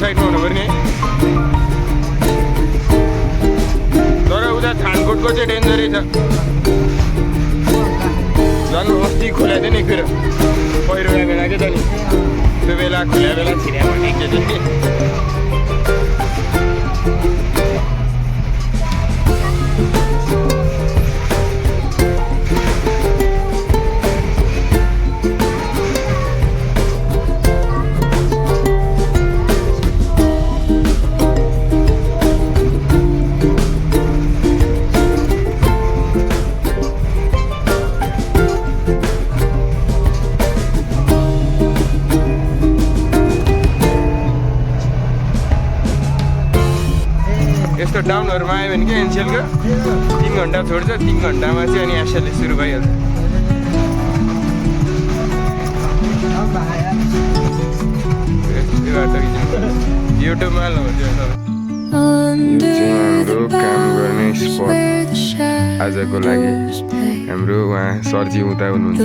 साइडमा हुनुपर्ने तर उता थानकोटको चाहिँ डेन्जरै छ झन् अस्ति खोल्या थियो नि फेरि पहिरो गएको बेला के त नि त्यो बेला खोल्या बेला छिर्या भने एकचोटि यस्तो डाउनहरुमा आयो भने के एनसीएलको 3 घण्टा छोड्छ 3 घण्टामा चाहिँ अनि एसएलले सुरु भइहाल्छ युट्युबमा हाल्नुहुन्छ हाम्रो काम गर्ने स्पट आजको लागि हाम्रो उहाँ सरजी उता हुनुहुन्छ